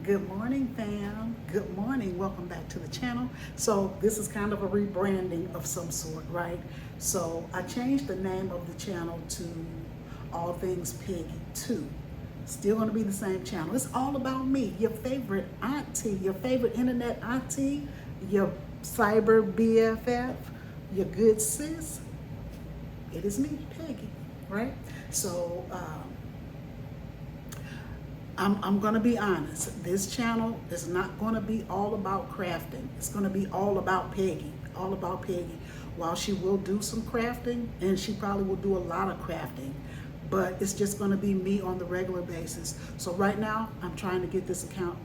Good morning, fam. Good morning. Welcome back to the channel. So this is kind of a rebranding of some sort, right? So I changed the name of the channel to All Things Peggy 2. Still going to be the same channel. It's all about me, your favorite auntie, your favorite internet auntie, your cyber BFF, your good sis. It is me, Peggy, right? So, I'm gonna be honest, this channel is not gonna be all about crafting. It's gonna be all about Peggy, all about Peggy. While she will do some crafting, and she probably will do a lot of crafting, but it's just gonna be me on the regular basis. So right now, I'm trying to get this account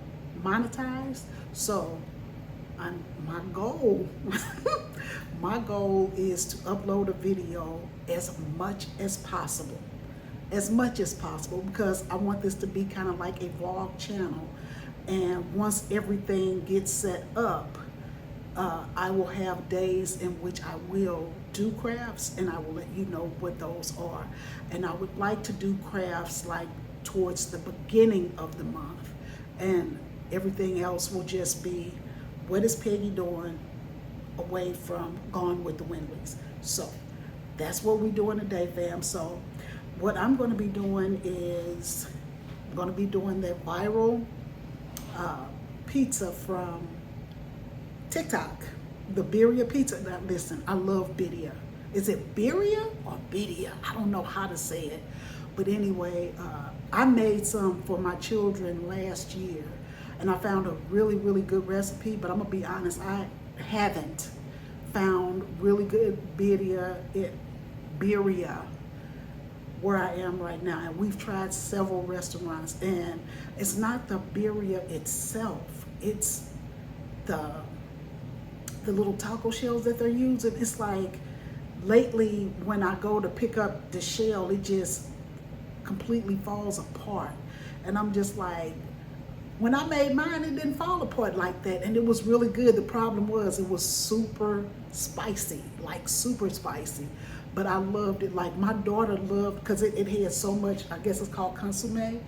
monetized. So my goal, my goal is to upload a video as much as possible. Because I want this to be kind of like a vlog channel, and once everything gets set up, I will have days in which I will do crafts, and I will let you know what those are. And I would like to do crafts like towards the beginning of the month, and everything else will just be what is Peggy doing away from Gone with the Windleys. So that's what we're doing today, fam. So what I'm going to be doing is I'm going to be doing that viral pizza from TikTok, the birria pizza. Now, listen, I love birria. Is it birria or birria? I don't know how to say it. But anyway, I made some for my children last year, and I found a really, really good recipe. But I'm going to be honest, I haven't found really good birria where I am right now. And we've tried several restaurants, and it's not the birria itself, it's the little taco shells that they're using. It's like lately when I go to pick up the shell, it just completely falls apart. And I'm just like, when I made mine, it didn't fall apart like that, and it was really good. The problem was it was super spicy, like super spicy. But I loved it. Like my daughter loved, because it had so much, I guess it's called consomme,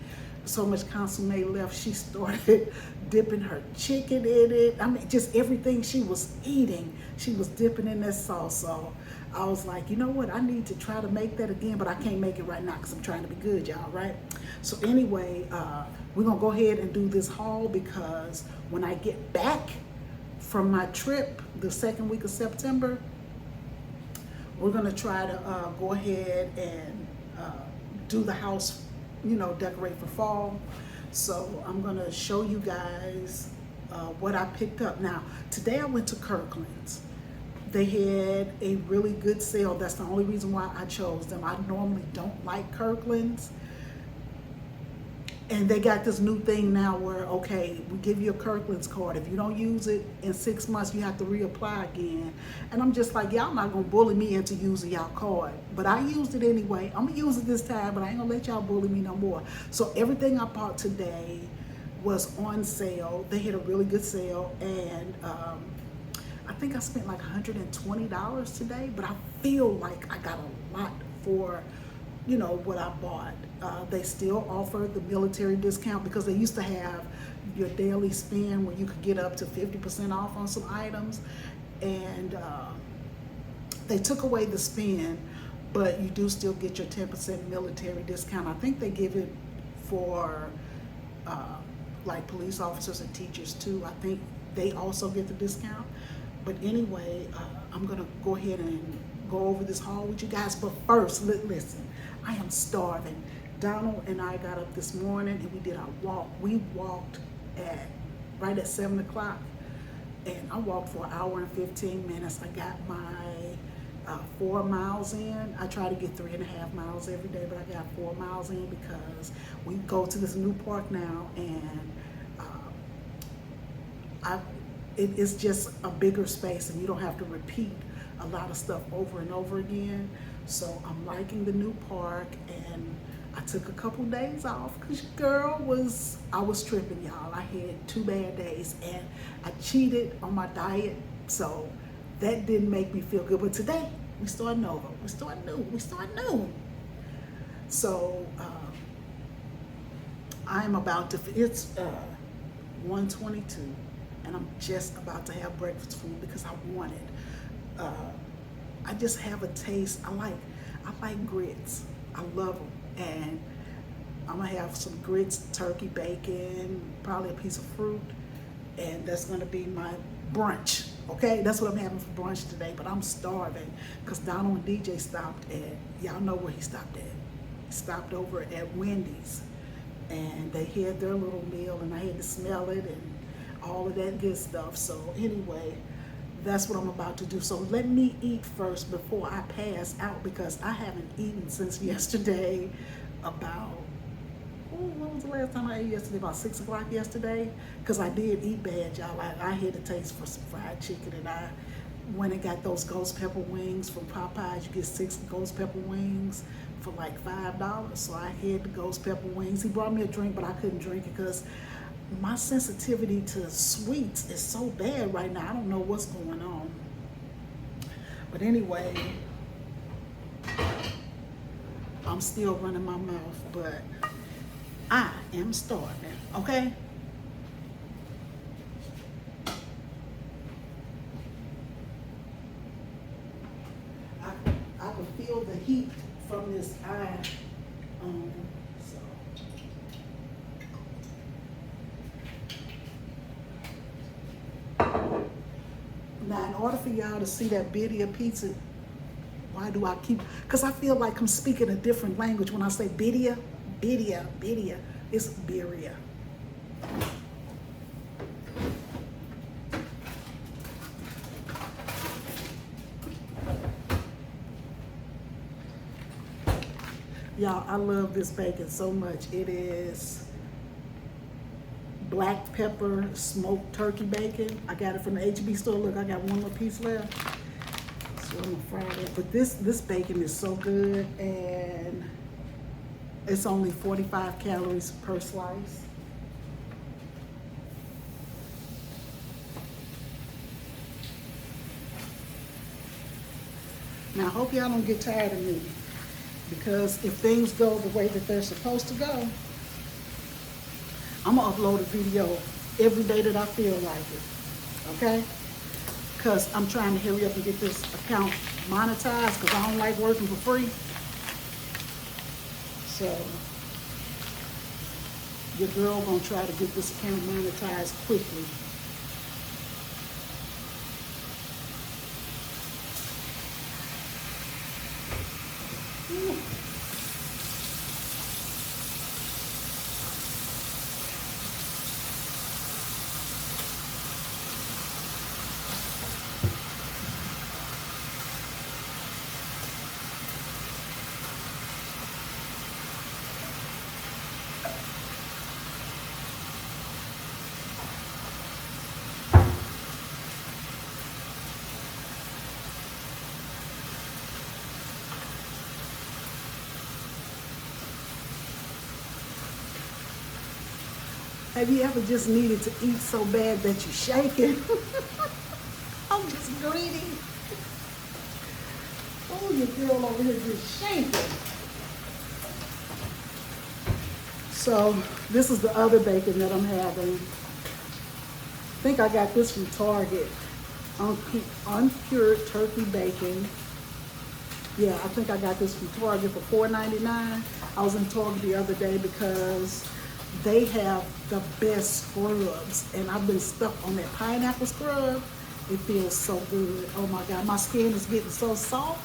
so much consomme left. She started dipping her chicken in it. I mean, just everything she was eating, she was dipping in that sauce. So I was like, you know what? I need to try to make that again, but I can't make it right now because I'm trying to be good, y'all, right? So anyway, we're going to go ahead and do this haul, because when I get back from my trip, the second week of September, we're going to try to go ahead and do the house, decorate for fall. So I'm going to show you guys what I picked up. Now, today I went to Kirkland's. They had a really good sale. That's the only reason why I chose them. I normally don't like Kirkland's. And they got this new thing now where, okay, we give you a Kirkland's card. If you don't use it in 6 months, you have to reapply again. And I'm just like, y'all not gonna bully me into using y'all card. But I used it anyway. I'm gonna use it this time, but I ain't gonna let y'all bully me no more. So everything I bought today was on sale. They had a really good sale, and I think I spent like $120 today, but I feel like I got a lot for what I bought. They still offer the military discount, because they used to have your daily spend where you could get up to 50% off on some items, and they took away the spend, but you do still get your 10% military discount. I think they give it for like police officers and teachers too. I think they also get the discount. But anyway, I'm gonna go ahead and go over this haul with you guys. But first, listen, I am starving. Donald and I got up this morning and we did our walk. We walked right at 7 o'clock, and I walked for an hour and 15 minutes. I got my 4 miles in. I try to get 3.5 miles every day, but I got 4 miles in because we go to this new park now, and it's just a bigger space, and you don't have to repeat a lot of stuff over and over again. So I'm liking the new park, and I took a couple days off because I was tripping, y'all. I had 2 bad days, and I cheated on my diet, so that didn't make me feel good. But today we starting over. We start new. So I'm about to. 1:22, and I'm just about to have breakfast food because I want it. I just have a taste. I like grits. I love them, and I'm gonna have some grits, turkey, bacon, probably a piece of fruit, and that's gonna be my brunch. Okay, that's what I'm having for brunch today. But I'm starving because Donald and DJ stopped at, y'all know where he stopped at. He stopped over at Wendy's, and they had their little meal, and I had to smell it and all of that good stuff. So anyway, that's what I'm about to do. So let me eat first before I pass out, because I haven't eaten since yesterday about, what was the last time I ate yesterday? About 6 o'clock yesterday, because I did eat bad, y'all. I had a taste for some fried chicken, and I went and got those ghost pepper wings from Popeyes. You get 6 ghost pepper wings for like $5. So I had the ghost pepper wings. He brought me a drink, but I couldn't drink it because my sensitivity to sweets is so bad right now. I don't know what's going on. But anyway, I'm still running my mouth, but I am starving, okay? I can feel the heat from this eye. So. Now, in order for y'all to see that birria pizza, why do I keep, because I feel like I'm speaking a different language when I say birria. Birria, it's birria. Y'all, I love this bacon so much. It is black pepper smoked turkey bacon. I got it from the HB store. Look, I got one more piece left. So I'm gonna fry that. But this bacon is so good, and it's only 45 calories per slice. Now I hope y'all don't get tired of me, because if things go the way that they're supposed to go, I'm gonna upload a video every day that I feel like it, okay? Because I'm trying to hurry up and get this account monetized, because I don't like working for free. So your girl gonna try to get this account monetized quickly. Have you ever just needed to eat so bad that you're shaking? I'm just greedy. Oh, your girl over here just shaking. So this is the other bacon that I'm having. I think I got this from Target. Uncured turkey bacon. Yeah, I think I got this from Target for $4.99. I was in Target the other day because they have the best scrubs, and I've been stuck on that pineapple scrub. It feels so good. Oh my God, my skin is getting so soft.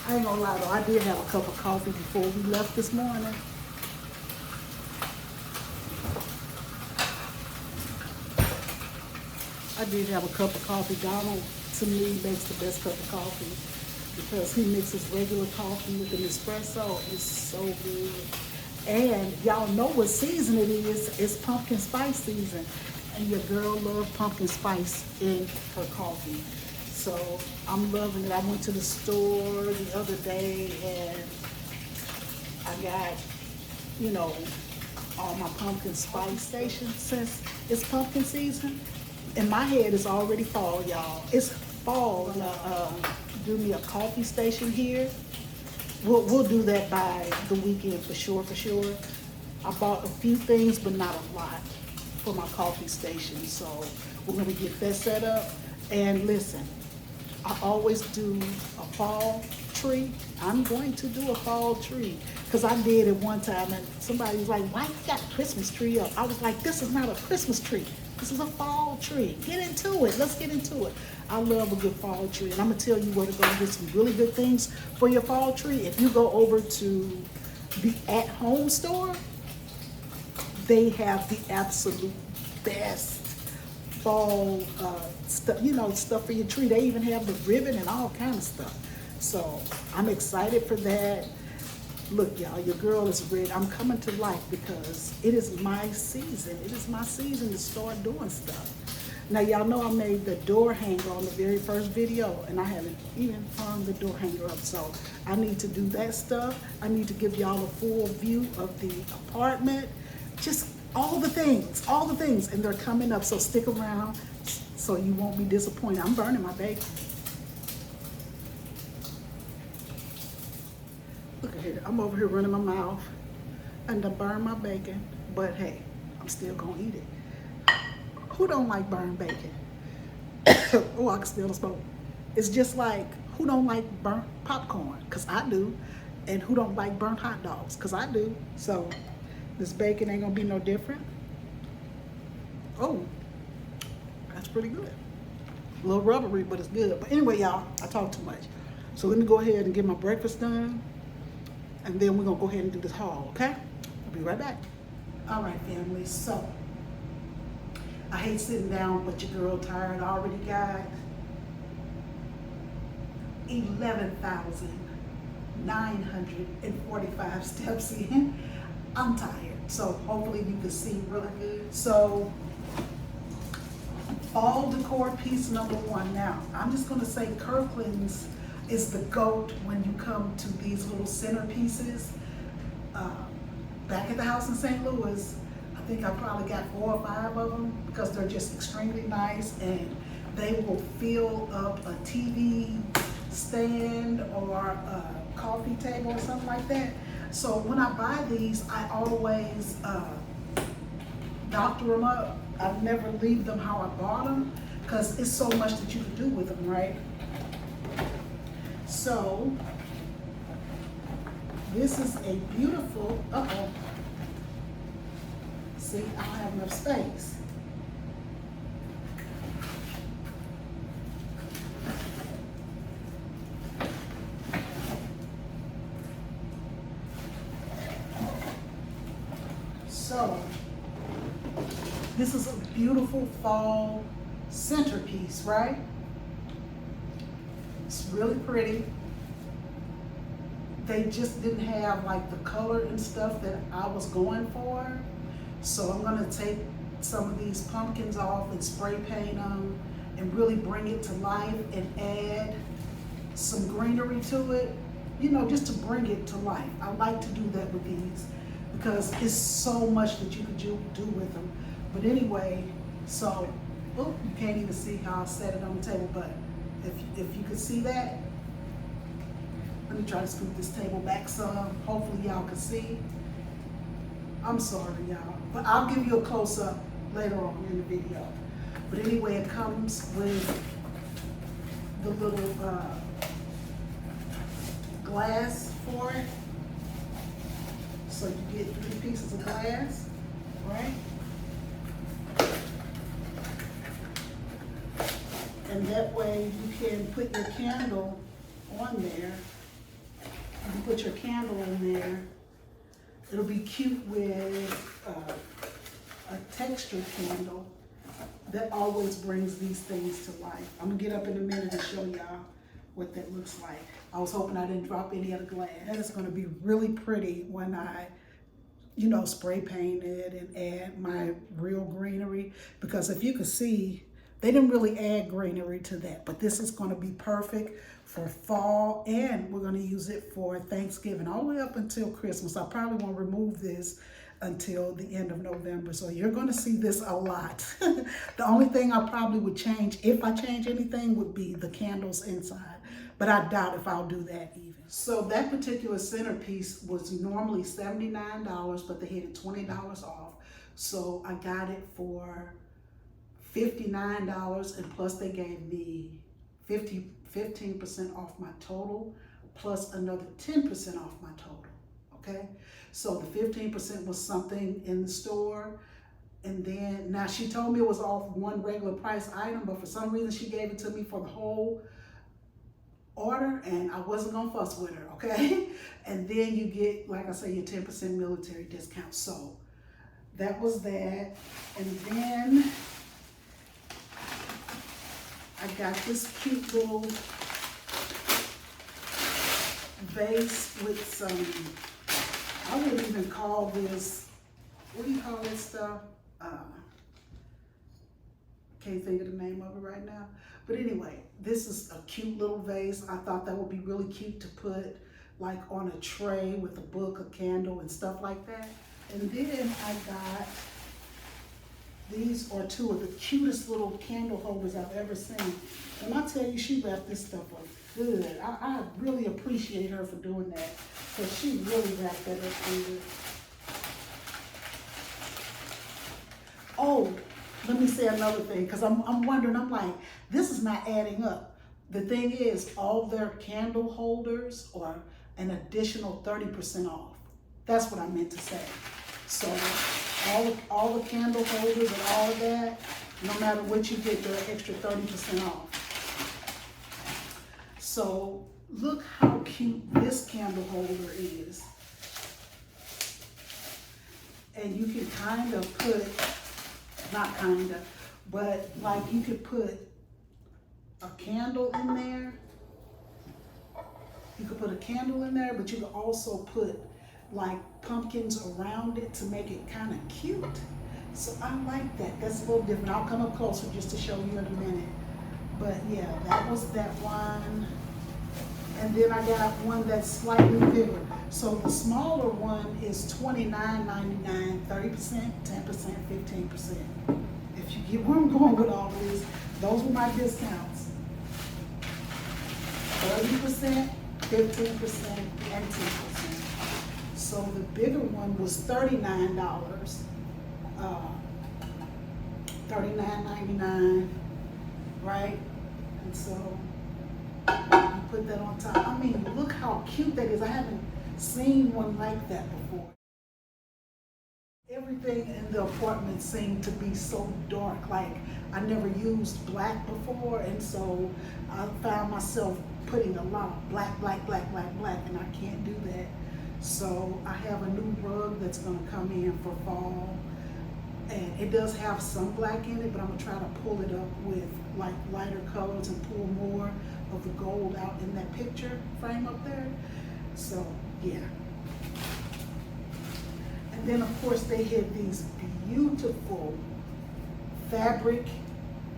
I ain't gonna lie though, I did have a cup of coffee before we left this morning. I did have a cup of coffee. Donald, to me, makes the best cup of coffee because he mixes regular coffee with an espresso. It's so good. And y'all know what season it is. It's pumpkin spice season. And your girl loves pumpkin spice in her coffee. So I'm loving it. I went to the store the other day and I got, you know, all my pumpkin spice stations since it's pumpkin season. In my head, it's already fall, y'all. It's fall, do me a coffee station here. We'll do that by the weekend for sure, for sure. I bought a few things, but not a lot for my coffee station. So we're gonna get that set up. And listen, I always do a fall tree. I'm going to do a fall tree because I did it one time and somebody was like, why you got a Christmas tree up? I was like, this is not a Christmas tree. This is a fall tree. Get into it. Let's get into it. I love a good fall tree. And I'm going to tell you where to go get some really good things for your fall tree. If you go over to the at-home store, they have the absolute best fall stuff, stuff for your tree. They even have the ribbon and all kinds of stuff. So I'm excited for that. Look, y'all, your girl is ready. I'm coming to life because it is my season. It is my season to start doing stuff. Now, y'all know I made the door hanger on the very first video, and I haven't even hung the door hanger up. So I need to do that stuff. I need to give y'all a full view of the apartment. Just all the things, and they're coming up. So stick around so you won't be disappointed. I'm burning my bacon. Look at here, I'm over here running my mouth and I burn my bacon, but hey, I'm still gonna eat it. Who don't like burned bacon? Oh, I can smell the smoke. It's just like, who don't like burnt popcorn? Cause I do. And who don't like burnt hot dogs? Cause I do. So this bacon ain't gonna be no different. Oh, that's pretty good. A little rubbery, but it's good. But anyway, y'all, I talk too much. So let me go ahead and get my breakfast done. And then we're gonna go ahead and do this haul, okay? I'll be right back. All right, family, so I hate sitting down, but your girl tired. I already got 11,945 steps in. I'm tired, so hopefully you can see really good. So, fall decor piece number one. Now, I'm just gonna say Kirkland's is the GOAT when you come to these little centerpieces. Back at the house in St. Louis, I think I probably got 4 or 5 of them because they're just extremely nice and they will fill up a TV stand or a coffee table or something like that. So when I buy these, I always doctor them up. I never leave them how I bought them because it's so much that you can do with them, right? So, this is a beautiful, see, I don't have enough space. So, this is a beautiful fall centerpiece, right? It's really pretty. They just didn't have like the color and stuff that I was going for. So I'm gonna take some of these pumpkins off and spray paint them and really bring it to life and add some greenery to it, just to bring it to life. I like to do that with these because it's so much that you can do with them. But anyway, so, you can't even see how I set it on the table, but if you could see that, let me try to scoot this table back some. Hopefully y'all can see. I'm sorry, y'all, but I'll give you a close-up later on in the video. But anyway, it comes with the little glass for it. So you get 3 pieces of glass, right? And that way you can put your candle on there. You can put your candle in there. It'll be cute with a textured candle that always brings these things to life. I'm gonna get up in a minute and show y'all what that looks like. I was hoping I didn't drop any of the glass. That is gonna be really pretty when I, spray paint it and add my real greenery. Because if you can see, they didn't really add greenery to that, but this is gonna be perfect for fall, and we're gonna use it for Thanksgiving all the way up until Christmas. I probably won't remove this until the end of November. So you're going to see this a lot. The only thing I probably would change, if I change anything, would be the candles inside. But I doubt if I'll do that even. So that particular centerpiece was normally $79, but they had it $20 off. So I got it for $59, and plus they gave me 15% off my total, plus another 10% off my total. Okay, so the 15% was something in the store, and then now she told me it was off one regular price item, but for some reason she gave it to me for the whole order, and I wasn't gonna fuss with her. Okay, and then you get, like I say, your 10% military discount. So that was that, and then I got this cute little vase with some, I wouldn't even call this, what do you call this stuff? Can't think of the name of it right now. But anyway, this is a cute little vase. I thought that would be really cute to put like on a tray with a book, a candle, and stuff like that. And then I got, these are two of the cutest little candle holders I've ever seen. And I tell you, she left this stuff up good. I really appreciate her for doing that, because she really wrapped that up good. Oh, let me say another thing, because I'm wondering, I'm like, this is not adding up. The thing is, all their candle holders are an additional 30% off. That's what I meant to say. So all the candle holders and all of that, no matter what you get, they're an extra 30% off. So look how cute this candle holder is. And you can kind of put, not kind of, but like you could put a candle in there. You could put a candle in there, but you could also put like pumpkins around it to make it kind of cute. So I like that. That's a little different. I'll come up closer just to show you in a minute. But yeah, that was that one. And then I got one that's slightly bigger. So the smaller one is $29.99, 30%, 10%, 15%. If you get where I'm going with all this, those were my discounts. 30%, 15%, and 10%. So the bigger one was $39, $39.99, right? And so you put that on top. I mean, look how cute that is. I haven't seen one like that before. Everything in the apartment seemed to be so dark. Like, I never used black before, and so I found myself putting a lot of black, black, black, black, black, and I can't do that. So I have a new rug that's gonna come in for fall, and it does have some black in it, but I'm gonna try to pull it up with like lighter colors and pull more of the gold out in that picture frame up there. So yeah. And then of course they had these beautiful fabric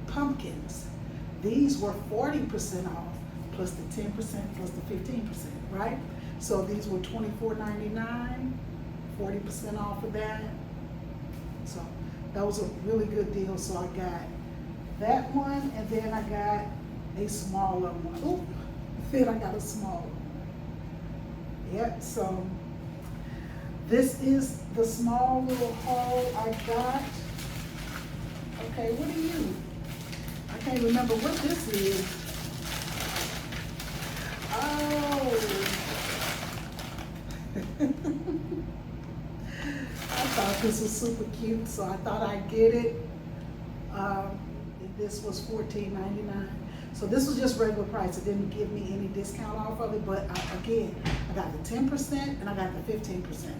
pumpkins. These were 40% off, plus the 10%, plus the 15%, right? So these were $24.99, 40% off of that. So that was a really good deal. So I got that one, and then I got a smaller one. Oop, then I got a smaller one. Yep, so this is the small little haul I got. Okay, what are you? I can't remember what this is. Oh. I thought this was super cute, so I thought I'd get it. This was $14.99. So this was just regular price. It didn't give me any discount off of it, but again, I got the 10% and I got the 15%.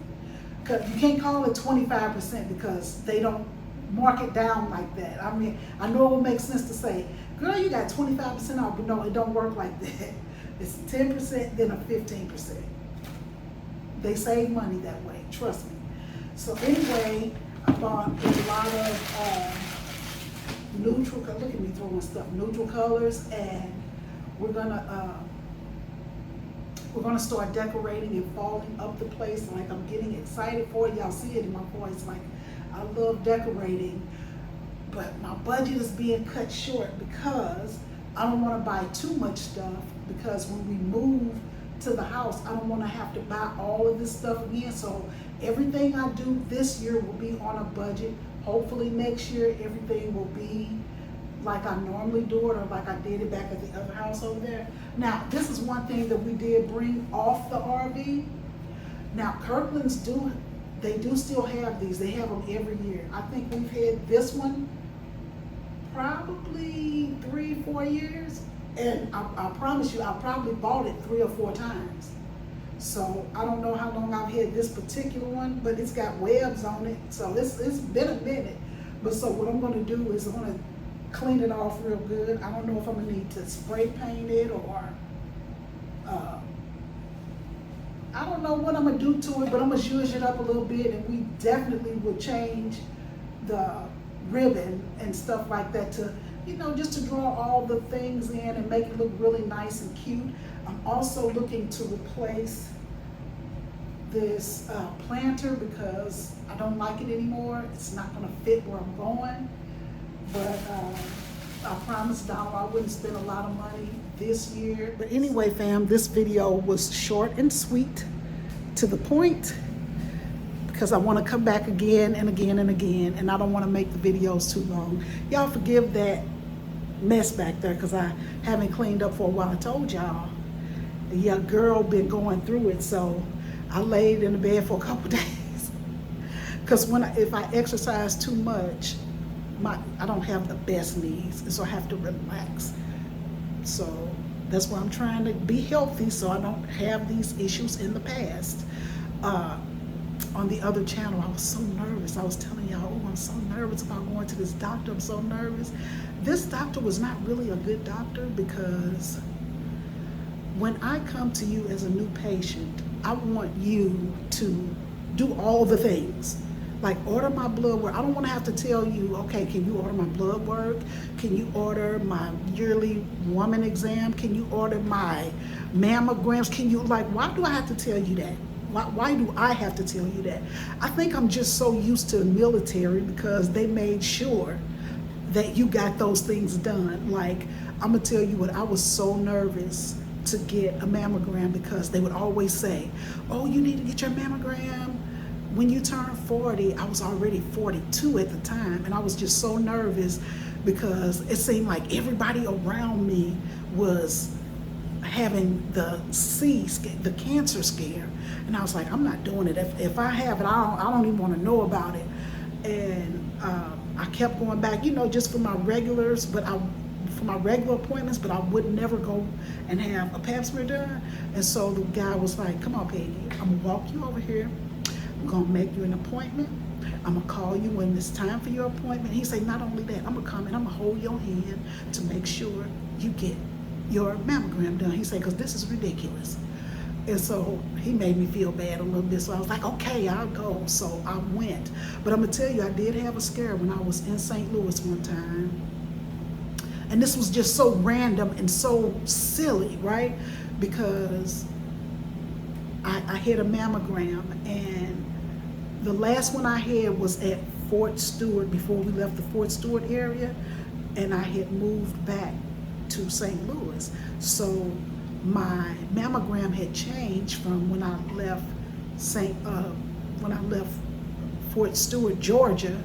Because you can't call it 25% because they don't mark it down like that. I mean, I know it would make sense to say, girl, you got 25% off, but no, it don't work like that. It's 10%, then a 15%. They save money that way, trust me. So anyway, I bought a lot of neutral, look at me throwing stuff, neutral colors, and we're gonna We're gonna start decorating and falling up the place. Like, I'm getting excited for it. Y'all see it in my voice. Like, I love decorating, but my budget is being cut short because I don't wanna buy too much stuff, because when we move to the house, I don't wanna have to buy all of this stuff again. So everything I do this year will be on a budget. Hopefully next year, everything will be like I normally do it, or like I did it back at the other house over there. Now, this is one thing that we did bring off the RV. Now, Kirkland's do still have these. They have them every year. I think we've had this one probably 3-4 years. And I promise you, I probably bought it 3 or 4 times. So I don't know how long I've had this particular one, but it's got webs on it. So it's been a minute. But so what I'm gonna do is I'm gonna clean it off real good. I don't know if I'm gonna need to spray paint it, or I don't know what I'm gonna do to it, but I'm gonna zhuzh it up a little bit, and we definitely will change the ribbon and stuff like that to, you know, just to draw all the things in and make it look really nice and cute. I'm also looking to replace this planter because I don't like it anymore. It's not gonna fit where I'm going. But I promised Donald I wouldn't spend a lot of money this year. But anyway, fam, this video was short and sweet, to the point, because I want to come back again and again and again, and I don't want to make the videos too long. Y'all forgive that mess back there, because I haven't cleaned up for a while. I told y'all, your girl been going through it, so I laid in the bed for a couple days. Because if I exercise too much, I don't have the best knees, and so I have to relax. So that's why I'm trying to be healthy, so I don't have these issues in the past. On the other channel, I was so nervous. I was telling y'all, oh, I'm so nervous about going to this doctor. I'm so nervous. This doctor was not really a good doctor, because when I come to you as a new patient, I want you to do all the things. Like, order my blood work. I don't want to have to tell you, okay, can you order my blood work? Can you order my yearly woman exam? Can you order my mammograms? Can you, like, why do I have to tell you that? Why do I have to tell you that? I think I'm just so used to the military, because they made sure that you got those things done. Like, I'm gonna tell you what, I was so nervous to get a mammogram, because they would always say, oh, you need to get your mammogram when you turn 40. I was already 42 at the time, and I was just so nervous, because it seemed like everybody around me was having the cancer scare, and I was like, I'm not doing it. If I have it, I don't even want to know about it. And I kept going back, you know, just for my regulars, for my regular appointments, but I would never go and have a pap smear done. And so the guy was like, come on, Peggy, I'm gonna walk you over here. I'm gonna make you an appointment. I'm gonna call you when it's time for your appointment. He said, not only that, I'm gonna come and I'm gonna hold your hand to make sure you get your mammogram done. He said, because this is ridiculous. And so he made me feel bad a little bit. So I was like, okay, I'll go. So I went. But I'm gonna tell you, I did have a scare when I was in St. Louis one time. And this was just so random and so silly, right? Because I had a mammogram, and the last one I had was at Fort Stewart, before we left the Fort Stewart area, and I had moved back to St. Louis. So my mammogram had changed from when I left Fort Stewart, Georgia,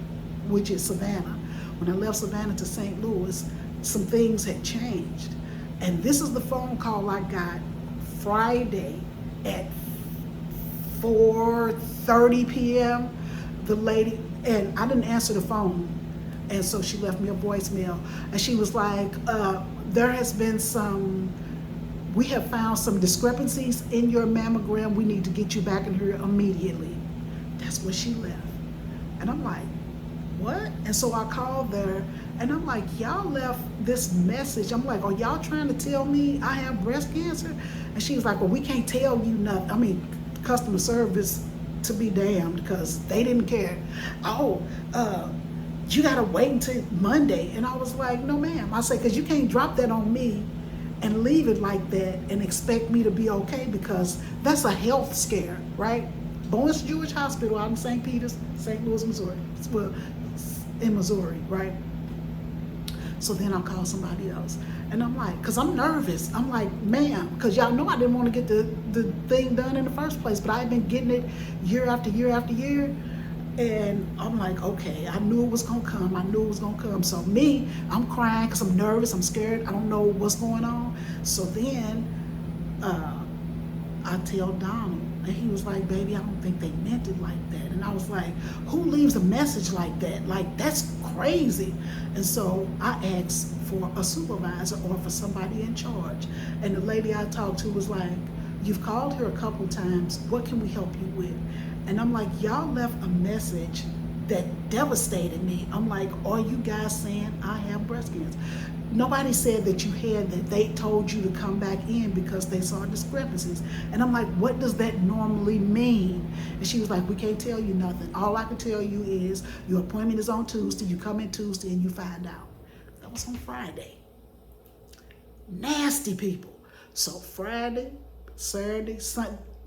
which is Savannah. When I left Savannah to St. Louis, some things had changed. And this is the phone call I got Friday at 4:30 p.m. The lady, and I didn't answer the phone, and so she left me a voicemail, and she was like, there has been we have found some discrepancies in your mammogram. We need to get you back in here immediately. That's what she left. And I'm like, what? And so I called her, and I'm like, y'all left this message. I'm like, are y'all trying to tell me I have breast cancer? And she was like, well, we can't tell you nothing. I mean, customer service to be damned, because they didn't care. Oh, you gotta wait until Monday. And I was like, no ma'am. I said, because you can't drop that on me and leave it like that and expect me to be okay, because that's a health scare, right? Bowens Jewish Hospital out in St. Peters, St. Louis, Missouri. Well, in Missouri, right? So then I'll call somebody else. And I'm like, because I'm nervous. I'm like, ma'am, because y'all know I didn't want to get the thing done in the first place, but I've been getting it year after year after year. And I'm like, okay, I knew it was going to come. I knew it was going to come. So me, I'm crying because I'm nervous. I'm scared. I don't know what's going on. So then I tell Donald, and he was like, baby, I don't think they meant it like that. And I was like, who leaves a message like that? Like, that's crazy. And so I asked for a supervisor or for somebody in charge. And the lady I talked to was like, you've called her a couple times. What can we help you with? And I'm like, y'all left a message that devastated me. I'm like, are you guys saying I have breast cancer? Nobody said that you had that. They told you to come back in because they saw discrepancies. And I'm like, what does that normally mean? And she was like, we can't tell you nothing. All I can tell you is your appointment is on Tuesday. You come in Tuesday and you find out. That was on Friday. Nasty people. So Friday, Saturday,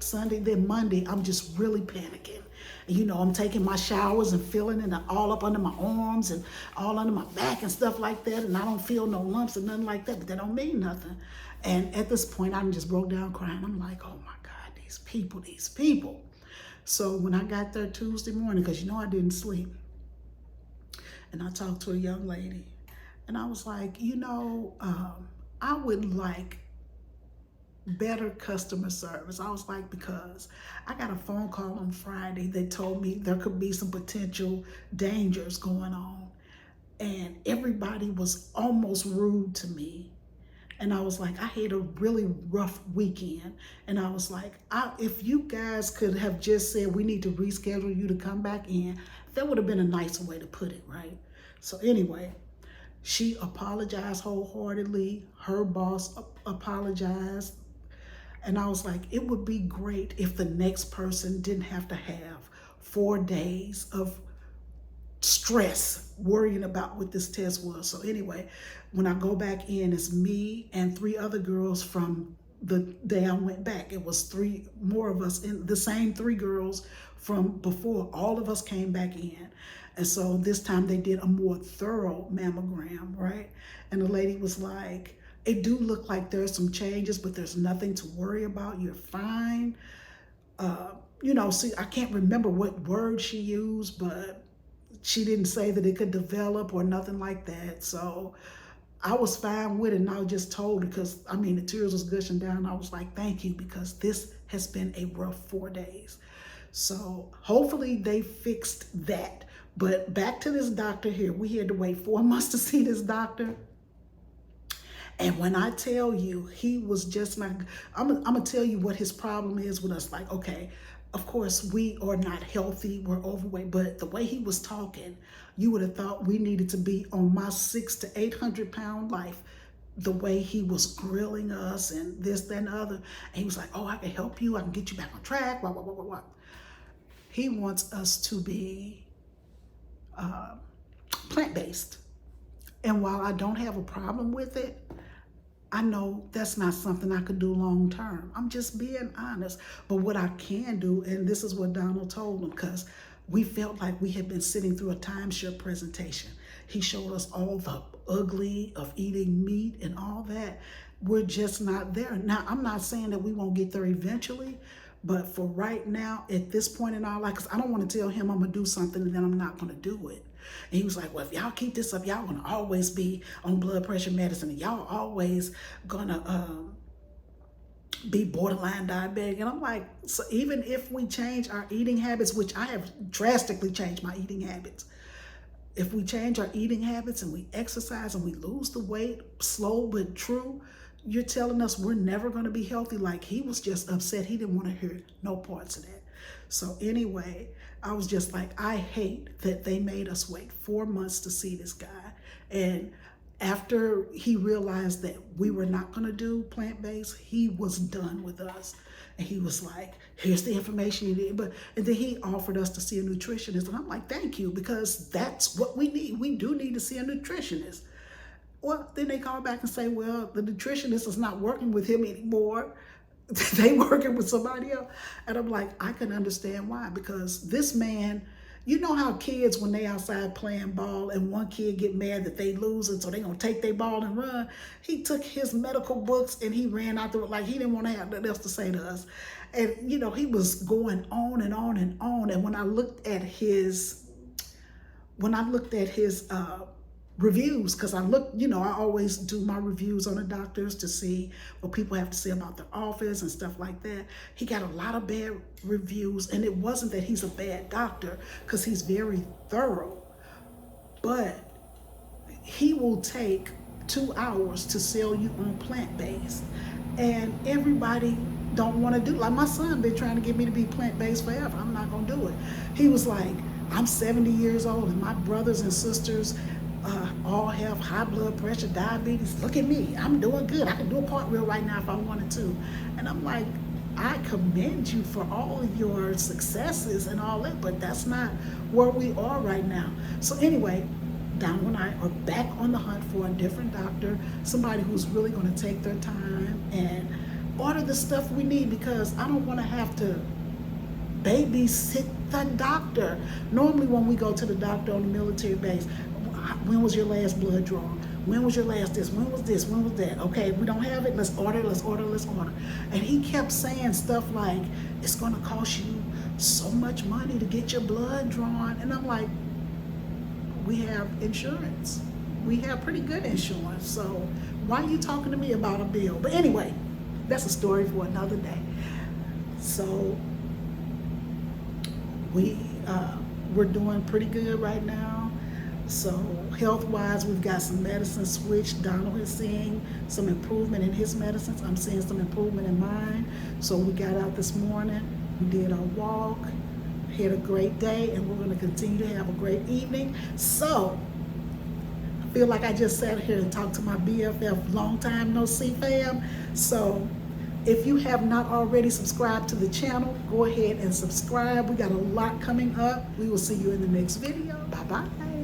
Sunday, then Monday, I'm just really panicking. You know, I'm taking my showers and feeling it all up under my arms and all under my back and stuff like that. And I don't feel no lumps or nothing like that, but that don't mean nothing. And at this point, I just broke down crying. I'm like, oh my God, these people. So when I got there Tuesday morning, because you know I didn't sleep, and I talked to a young lady, and I was like, you know, I would like better customer service. I was like, because I got a phone call on Friday that told me there could be some potential dangers going on, and everybody was almost rude to me. And I was like, I had a really rough weekend. And I was like, if you guys could have just said, we need to reschedule you to come back in, that would have been a nicer way to put it, right? So anyway, she apologized wholeheartedly. Her boss apologized. And I was like, it would be great if the next person didn't have to have 4 days of stress worrying about what this test was. So anyway, when I go back in, it's me and 3 other girls from the day I went back. It was 3 more of us, in the same 3 girls from before. All of us came back in. And so this time they did a more thorough mammogram, right? And the lady was like, it do look like there's some changes, but there's nothing to worry about. You're fine. You know, see, I can't remember what word she used, but she didn't say that it could develop or nothing like that. So I was fine with it, and I just told her, because, I mean, the tears was gushing down. I was like, thank you, because this has been a rough 4 days. So hopefully they fixed that. But back to this doctor here. We had to wait 4 months to see this doctor. And when I tell you, he was just not, I'm gonna tell you what his problem is with us. Like, okay, of course we are not healthy, we're overweight, but the way he was talking, you would have thought we needed to be on my 600 to 800 pound life. The way he was grilling us and this, that, and the other. And he was like, oh, I can help you. I can get you back on track, blah, blah, blah, blah, blah. He wants us to be plant-based. And while I don't have a problem with it, I know that's not something I could do long term. I'm just being honest. But what I can do, and this is what Donald told him, because we felt like we had been sitting through a timeshare presentation. He showed us all the ugly of eating meat and all that. We're just not there. Now, I'm not saying that we won't get there eventually, but for right now, at this point in our life, because I don't want to tell him I'm going to do something and then I'm not going to do it. And he was like, well, if y'all keep this up, y'all going to always be on blood pressure medicine, and y'all always going to be borderline diabetic. And I'm like, so even if we change our eating habits, which I have drastically changed my eating habits, if we change our eating habits and we exercise and we lose the weight, slow but true, you're telling us we're never going to be healthy? Like, he was just upset. He didn't want to hear no parts of that. So anyway, I was just like, I hate that they made us wait 4 months to see this guy. And after he realized that we were not going to do plant-based, he was done with us. And he was like, here's the information you need. And then he offered us to see a nutritionist. And I'm like, thank you, because that's what we need. We do need to see a nutritionist. Well, then they call back and say, well, the nutritionist is not working with him anymore. They working with somebody else. And I'm like, I can understand why, because this man, you know how kids, when they outside playing ball and one kid get mad that they lose, and so they gonna take their ball and run. He took his medical books and he ran out there like he didn't want to have nothing else to say to us. And he was going on and on and on. And when I looked at his reviews, because I look, I always do my reviews on the doctors to see what people have to say about their office and stuff like that. He got a lot of bad reviews, and it wasn't that he's a bad doctor, because he's very thorough, but he will take 2 hours to sell you on plant-based, and everybody don't want to do. Like my son been trying to get me to be plant-based forever. I'm not gonna do it. He was like, I'm 70 years old and my brothers and sisters all have high blood pressure, diabetes. Look at me, I'm doing good. I can do a cartwheel right now if I wanted to. And I'm like, I commend you for all of your successes and all that, but that's not where we are right now. So anyway, Donald and I are back on the hunt for a different doctor, somebody who's really going to take their time and order the stuff we need, because I don't want to have to babysit the doctor. Normally when we go to the doctor on the military base, when was your last blood draw? When was your last this? When was this? When was that? Okay, we don't have it. Let's order, let's order, let's order. And he kept saying stuff like, it's going to cost you so much money to get your blood drawn. And I'm like, we have insurance. We have pretty good insurance. So why are you talking to me about a bill? But anyway, that's a story for another day. So we're doing pretty good right now. So health-wise, we've got some medicine switched. Donald is seeing some improvement in his medicines. I'm seeing some improvement in mine. So we got out this morning, we did our walk, had a great day, and we're going to continue to have a great evening. So I feel like I just sat here and talked to my BFF, long time no see fam. So if you have not already subscribed to the channel, go ahead and subscribe. We got a lot coming up. We will see you in the next video. Bye-bye.